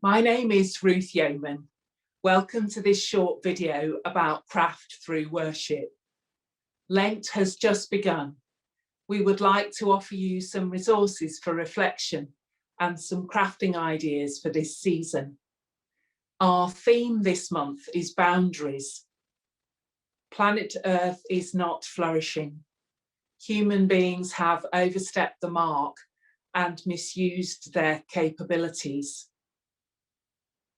My name is Ruth Yeoman. Welcome to this short video about craft through worship. Lent has just begun. We would like to offer you some resources for reflection and some crafting ideas for this season. Our theme this month is boundaries. Planet Earth is not flourishing. Human beings have overstepped the mark and misused their capabilities.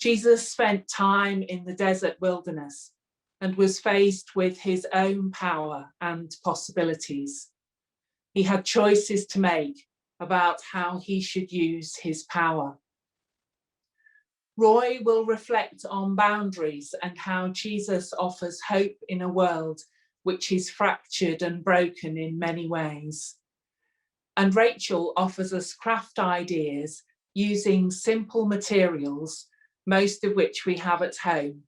Jesus spent time in the desert wilderness and was faced with his own power and possibilities. He had choices to make about how he should use his power. Roy will reflect on boundaries and how Jesus offers hope in a world which is fractured and broken in many ways. And Rachel offers us craft ideas using simple materials, most of which we have at home,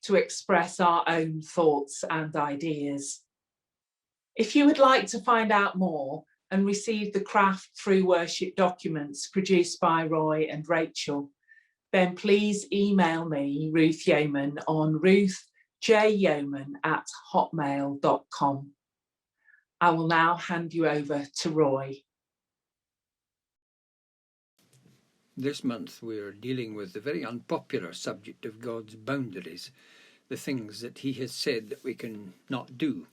to express our own thoughts and ideas. If you would like to find out more and receive the Craft Through Worship documents produced by Roy and Rachel, then please email me, Ruth Yeoman, on ruthjyeoman@hotmail.com. I will now hand you over to Roy. This month we are dealing with the very unpopular subject of God's boundaries, the things that he has said that we can not do.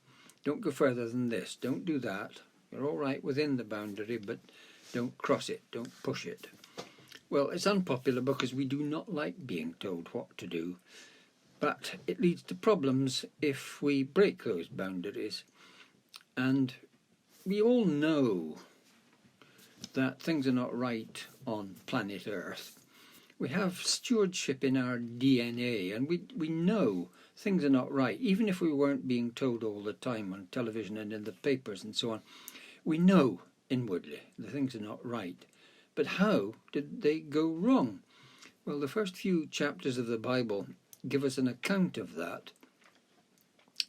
Don't go further than this, don't do that. You're all right within the boundary, but don't cross it, don't push it. Well, it's unpopular because we do not like being told what to do, but it leads to problems if we break those boundaries. And we all know that things are not right on planet Earth. We have stewardship in our DNA, and we know things are not right, even if we weren't being told all the time on television and in the papers and so on. We know inwardly the things are not right. But how did they go wrong? Well, the first few chapters of the Bible give us an account of that,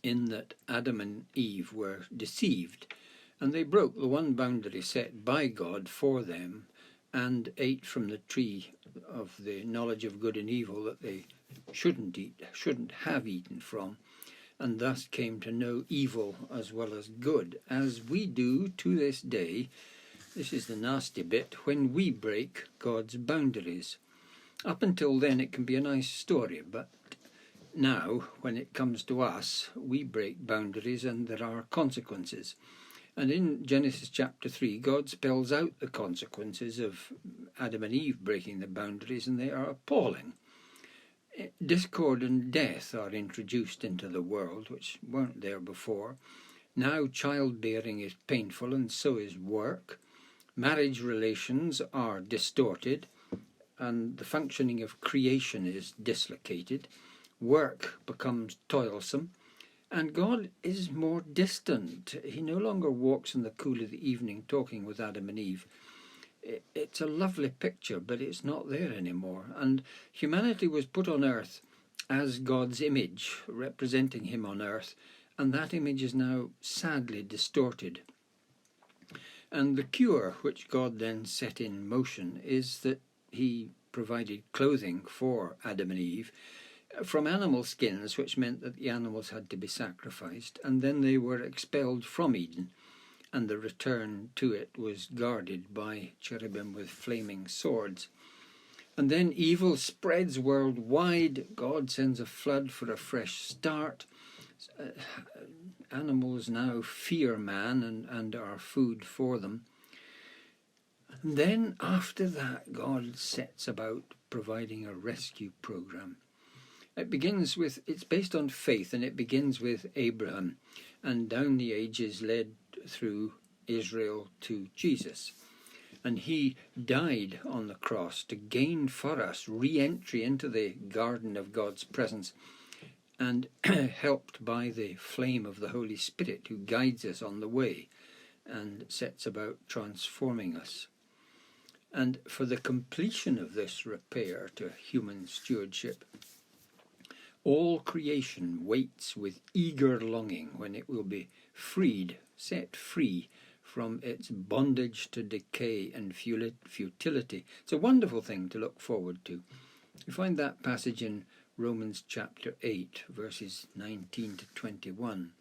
in that Adam and Eve were deceived, and they broke the one boundary set by God for them and ate from the tree of the knowledge of good and evil that they shouldn't have eaten from, and thus came to know evil as well as good, as we do to this day. This is the nasty bit, when we break God's boundaries. Up until then it can be a nice story, but now, when it comes to us, we break boundaries and there are consequences. And in Genesis chapter 3, God spells out the consequences of Adam and Eve breaking the boundaries, and they are appalling. Discord and death are introduced into the world, which weren't there before. Now childbearing is painful, and so is work. Marriage relations are distorted, and the functioning of creation is dislocated. Work becomes toilsome, and God is more distant. He no longer walks in the cool of the evening talking with Adam and Eve. It's a lovely picture, but it's not there anymore. And humanity was put on earth as God's image, representing him on earth, and that image is now sadly distorted. And the cure which God then set in motion is that he provided clothing for Adam and Eve from animal skins, which meant that the animals had to be sacrificed, and then they were expelled from Eden, and the return to it was guarded by cherubim with flaming swords. And then evil spreads worldwide. God sends a flood for a fresh start. Animals now fear man and are food for them. And then after that, God sets about providing a rescue program. It's based on faith, and it begins with Abraham, and down the ages led through Israel to Jesus. And he died on the cross to gain for us re-entry into the garden of God's presence, and helped by the flame of the Holy Spirit, who guides us on the way and sets about transforming us. And for the completion of this repair to human stewardship, all creation waits with eager longing when it will be set free from its bondage to decay and futility. It's a wonderful thing to look forward to. We find that passage in Romans chapter 8, verses 19 to 21.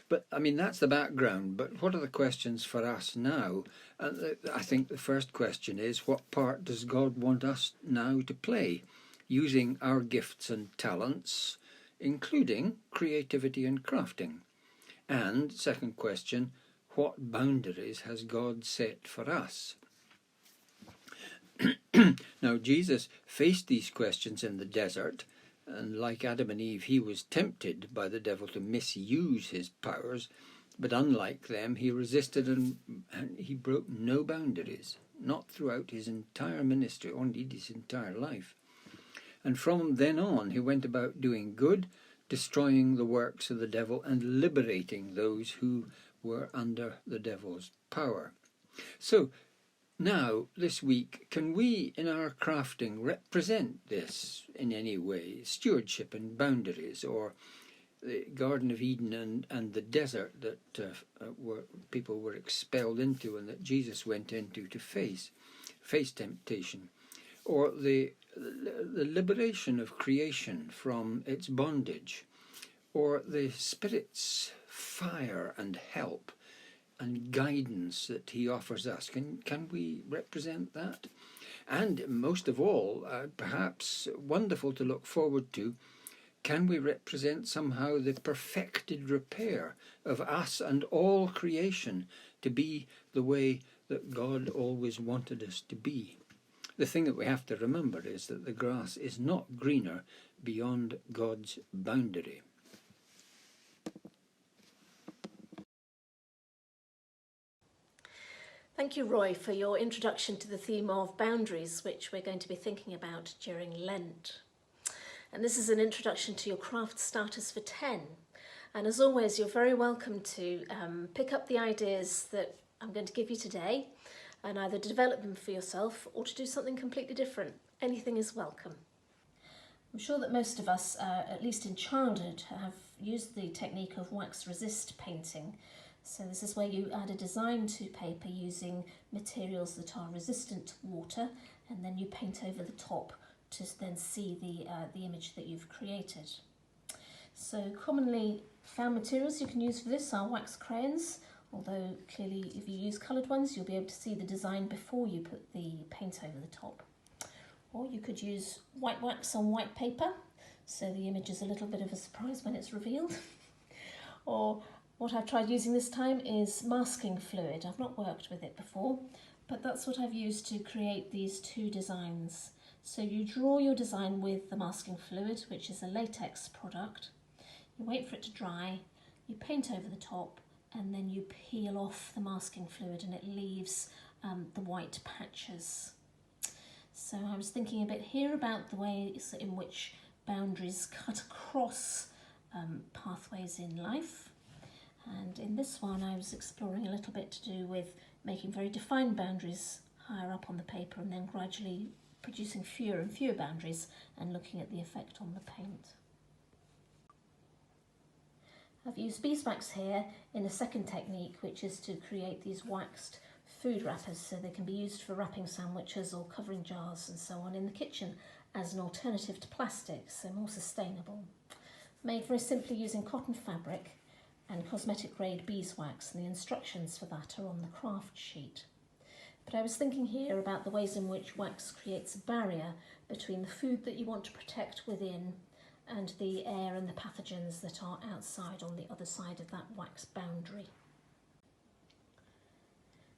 But, I mean, that's the background, but what are the questions for us now? And I think the first question is, what part does God want us now to play, using our gifts and talents, including creativity and crafting? And, second question, what boundaries has God set for us? Now, Jesus faced these questions in the desert, and like Adam and Eve, he was tempted by the devil to misuse his powers, but unlike them, he resisted and he broke no boundaries, not throughout his entire ministry, or indeed his entire life. And from then on, he went about doing good, destroying the works of the devil, and liberating those who were under the devil's power. So, now, this week, can we, in our crafting, represent this in any way? Stewardship and boundaries, or the Garden of Eden and the desert that people were expelled into and that Jesus went into to face temptation, or the liberation of creation from its bondage, or the Spirit's fire and help and guidance that he offers us. Can we represent that? And most of all, perhaps wonderful to look forward to, can we represent somehow the perfected repair of us and all creation to be the way that God always wanted us to be? The thing that we have to remember is that the grass is not greener beyond God's boundary. Thank you, Roy, for your introduction to the theme of boundaries, which we're going to be thinking about during Lent. And this is an introduction to your craft starters for 10. And as always, you're very welcome to pick up the ideas that I'm going to give you today and either develop them for yourself or to do something completely different. Anything is welcome. I'm sure that most of us, at least in childhood, have used the technique of wax resist painting. So this is where you add a design to paper using materials that are resistant to water, and then you paint over the top to then see the image that you've created. So commonly found materials you can use for this are wax crayons, although clearly if you use coloured ones you'll be able to see the design before you put the paint over the top. Or you could use white wax on white paper, so the image is a little bit of a surprise when it's revealed. Or what I've tried using this time is masking fluid. I've not worked with it before, but that's what I've used to create these two designs. So you draw your design with the masking fluid, which is a latex product. You wait for it to dry, you paint over the top, and then you peel off the masking fluid and it leaves the white patches. So I was thinking a bit here about the ways in which boundaries cut across pathways in life. And in this one I was exploring a little bit to do with making very defined boundaries higher up on the paper and then gradually producing fewer and fewer boundaries and looking at the effect on the paint. I've used beeswax here in a second technique, which is to create these waxed food wrappers so they can be used for wrapping sandwiches or covering jars and so on in the kitchen as an alternative to plastic, so more sustainable. Made very simply using cotton fabric and cosmetic grade beeswax, and the instructions for that are on the craft sheet. But I was thinking here about the ways in which wax creates a barrier between the food that you want to protect within and the air and the pathogens that are outside on the other side of that wax boundary.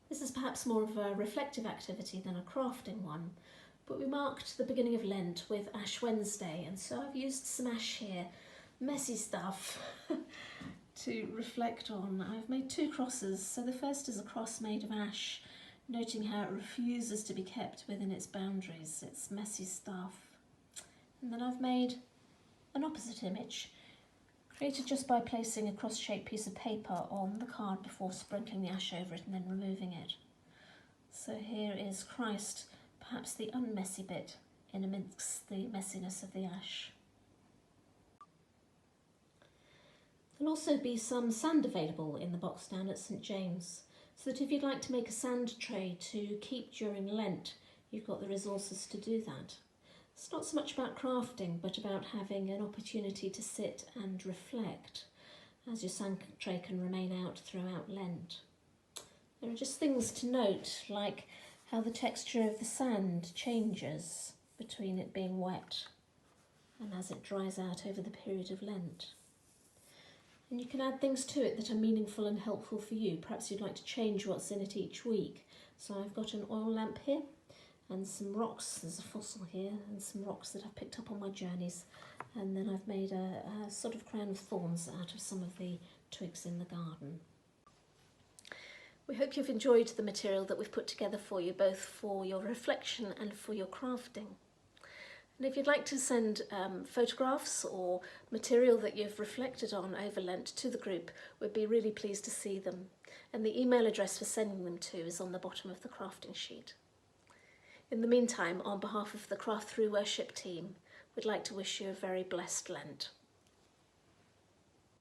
This is perhaps more of a reflective activity than a crafting one, but we marked the beginning of Lent with Ash Wednesday, and so I've used some ash here, messy stuff, to reflect on. I've made two crosses. So the first is a cross made of ash, noting how it refuses to be kept within its boundaries. It's messy stuff. And then I've made an opposite image, created just by placing a cross-shaped piece of paper on the card before sprinkling the ash over it and then removing it. So here is Christ, perhaps the unmessy bit in amidst the messiness of the ash. There'll also be some sand available in the box down at St James, so that if you'd like to make a sand tray to keep during Lent, you've got the resources to do that. It's not so much about crafting, but about having an opportunity to sit and reflect as your sanctuary can remain out throughout Lent. There are just things to note, like how the texture of the sand changes between it being wet and as it dries out over the period of Lent. And you can add things to it that are meaningful and helpful for you. Perhaps you'd like to change what's in it each week. So I've got an oil lamp here and some rocks. There's a fossil here and some rocks that I've picked up on my journeys. And then I've made a sort of crown of thorns out of some of the twigs in the garden. We hope you've enjoyed the material that we've put together for you, both for your reflection and for your crafting. And if you'd like to send photographs or material that you've reflected on over Lent to the group, we'd be really pleased to see them. And the email address for sending them to is on the bottom of the crafting sheet. In the meantime, on behalf of the Craft Through Worship team, we'd like to wish you a very blessed Lent.